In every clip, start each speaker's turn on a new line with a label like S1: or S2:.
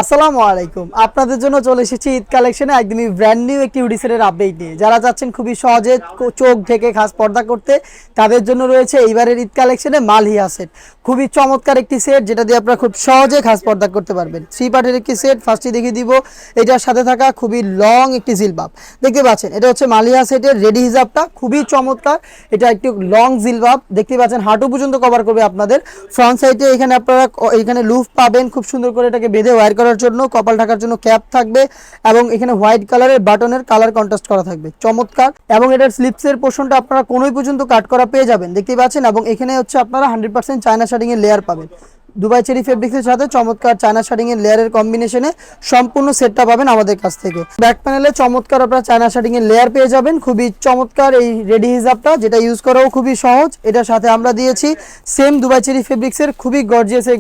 S1: আসসালামু আলাইকুম। আপনাদের জন্য চলে এসেছি ঈদ কালেকশনে একদমই ব্র্যান্ড নিউ একটি হুডি সেটের আপডেট নিয়ে। যারা চাচ্ছেন খুবই সহজে চোখ ঢেকে খাস পর্দা করতে, তাদের জন্য রয়েছে এইবারের ঈদ কালেকশনে মালহিয়া সেট। খুবই চমৎকার একটি সেট, যেটা দিয়ে আপনারা খুব সহজে খাস পর্দা করতে পারবেন। 3 পার্টের একটি সেট, ফার্স্টে দেখিয়ে দিব এটার সাথে থাকা খুবই লং একটি জিলবাব। দেখতে পাচ্ছেন এটা হচ্ছে মালহিয়া সেটের রেডি হিজাবটা, খুবই চমৎকার। এটা একটি লং জিলবাব, দেখতে পাচ্ছেন হাঁটু পর্যন্ত কভার করবে আপনাদের। ফ্রন্ট সাইডে এখানে আপনারা এখানে লুফ পাবেন খুব সুন্দর করে, এটাকে বেঁধে ওয়্যার করার জন্য কপাল ঢাকার জন্য ক্যাপ থাকবে এবং এখানে হোয়াইট কালারের বাটনের কালার কন্ট্রাস্ট করা থাকবে, চমৎকার। এবং এটার স্লিপসের পোর্শনটা আপনারা কোনোই পর্যন্ত কাট করা পেয়ে যাবেন, দেখতেই পাচ্ছেন। এবং এখানে হচ্ছে আপনারা 100% চায়না শার্টিং এর লেয়ার পাবেন। দুবাই চেরি ফেব্রিক্সের সাথে চমৎকার চায়না শার্টিং এর লেয়ারের কম্বিনেশনে সম্পূর্ণ সেটটা পাবেন আমাদের কাছ থেকে। ব্যাক প্যানেলে চমৎকার আপনারা চায়না শার্টিং এর লেয়ার পেয়ে যাবেন, খুবই চমৎকার এই রেডি হিজাবটা, যেটা ইউজ করাও খুবই সহজ। এটার সাথে আমরা দিয়েছি সেম দুবাই চেরি ফেব্রিক্সের খুবই গর্জিয়াস এই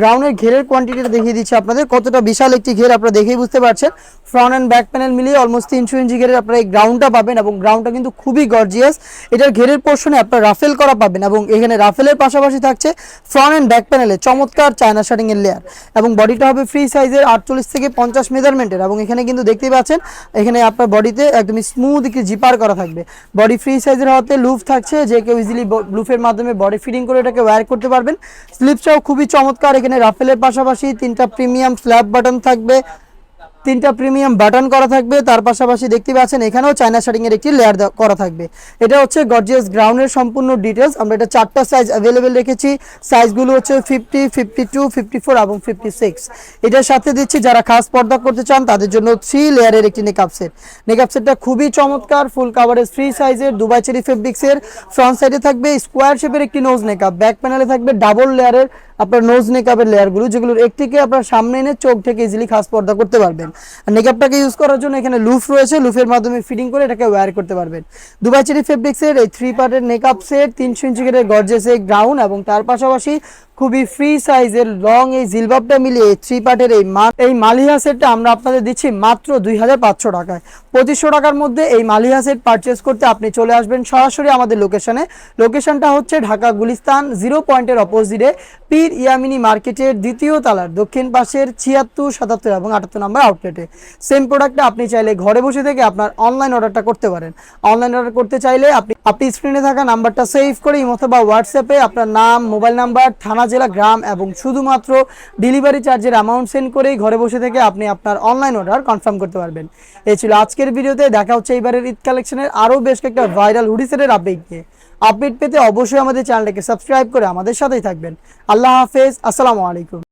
S1: গ্রাউন্ডের ঘেরের কোয়ান্টিটিটা দেখিয়ে দিচ্ছি আপনাদের, কতটা বিশাল একটি ঘের আপনারা দেখেই বুঝতে পারছেন। ফ্রন্ট অ্যান্ড ব্যাক প্যানেল মিলিয়ে অলমোস্ট 300 ইঞ্চি ঘেরের আপনারা এই গ্রাউন্ডটা পাবেন এবং গ্রাউন্ডটা কিন্তু খুবই গর্জিয়াস। এটার ঘেরের পোর্শনে আপনারা রাফেল করা পাবেন এবং এখানে রাফেলের পাশাপাশি থাকছে ফ্রন্ট অ্যান্ড ব্যাক প্যানেলে চমৎকার চায়না শার্টিং এর লেয়ার। এবং বডিটা হবে ফ্রি সাইজের 48 থেকে 50 মেজারমেন্টের। এবং এখানে কিন্তু দেখতেই পাচ্ছেন এখানে আপনার বডিতে একদমই স্মুথ একটি জিপার করা থাকবে। বডি ফ্রি সাইজের হওয়াতে লুফ থাকছে, যে কেউ ইজিলি লুফের মাধ্যমে বডি ফিটিং করে এটাকে ওয়্যার করতে পারবেন। স্লিপসটাও খুবই চমৎকার, এখানে রাফেলের পাশাপাশি 3টা প্রিমিয়াম ফ্ল্যাপ বাটন থাকবে, 3টা প্রিমিয়াম বাটন করা থাকবে। তার পাশাপাশি দেখতে পাচ্ছেন এখানেও চায়না শার্টিং এর একটি লেয়ার করা থাকবে। এটা হচ্ছে গর্জিয়াস গ্রাউন্ডের সম্পূর্ণ ডিটেলস। আমরা এটা 4টা সাইজ অ্যাভেলেবেল রেখেছি। সাইজগুলো হচ্ছে 50, 52, 54 এবং 56। এটার সাথে দিচ্ছি যারা খাস পর্দা করতে চান তাদের জন্য 3 লেয়ারের একটি নেকআপ সেট। নেকআপ সেটটা খুবই চমৎকার, ফুল কাভারেজ ফ্রি সাইজের দুবাই চেরি ফেব্রিক্সের। ফ্রন্ট সাইডে থাকবে স্কোয়ার শেপের একটি নোজ নেকআপ, ব্যাক প্যানেলে থাকবে ডাবল লেয়ারের আপনার নোজ নেকআপের লেয়ারগুলো, যেগুলোর একটিকে আপনার সামনে এনে চোখ থেকে ইজিলি খাস পর্দা করতে পারবেন। নেকআপটাকে ইউজ করার জন্য এখানে লুফ রয়েছে, লুফের মাধ্যমে ফিটিং করে এটাকে ওয়্যার করতে পারবেন। দুবাই চেরি ফেব্রিক্সের এই 3 পার্টের নেকআপ সেট, 300 ইঞ্চি করে গর্জিয়াস এই গ্রাউন্ড এবং তার পাশাপাশি খুবই ফ্রি সাইজের লং এই জিলবাবটা মিলিয়ে 3 পার্টের এই মালিহা সেটটা আমরা আপনাদের দিচ্ছি মাত্র 2500 টাকায়। 2500 টাকার মধ্যে এই মালিহা সেট পারচেস করতে আপনি চলে আসবেন সরাসরি আমাদের লোকেশনে। লোকেশনটা হচ্ছে ঢাকা গুলিস্তান 0 পয়েন্টের অপোজিটে পীর ইয়ামিনী মার্কেটের 2য় তলার দক্ষিণ পাশের 76, 77 এবং 78 নম্বর আউটলেটে। সেম প্রোডাক্টটা আপনি চাইলে ঘরে বসে থেকে আপনার অনলাইন অর্ডারটা করতে পারেন। অনলাইন অর্ডার করতে চাইলে আপনি স্ক্রিনে থাকা নাম্বারটা সেভ করে অথবা হোয়াটসঅ্যাপে আপনার নাম, মোবাইল নাম্বার, থানা, জেলা, গ্রাম এবং শুধুমাত্র ডেলিভারি চার্জের অ্যামাউন্ট সেন্ড করেই ঘরে বসে থেকে আপনি আপনার অনলাইন অর্ডার কনফার্ম করতে পারবেন। এই ছিল আজকের ভিডিওতে। দেখা হচ্ছে এবারের ঈদ কালেকশনের আরও বেশ কয়েকটা ভাইরাল হুডি সেটের আপডেট নিয়ে। আপডেট পেতে অবশ্যই আমাদের চ্যানেলটাকে সাবস্ক্রাইব করে আমাদের সাথেই থাকবেন। আল্লাহ হাফেজ, আসসালামু আলাইকুম।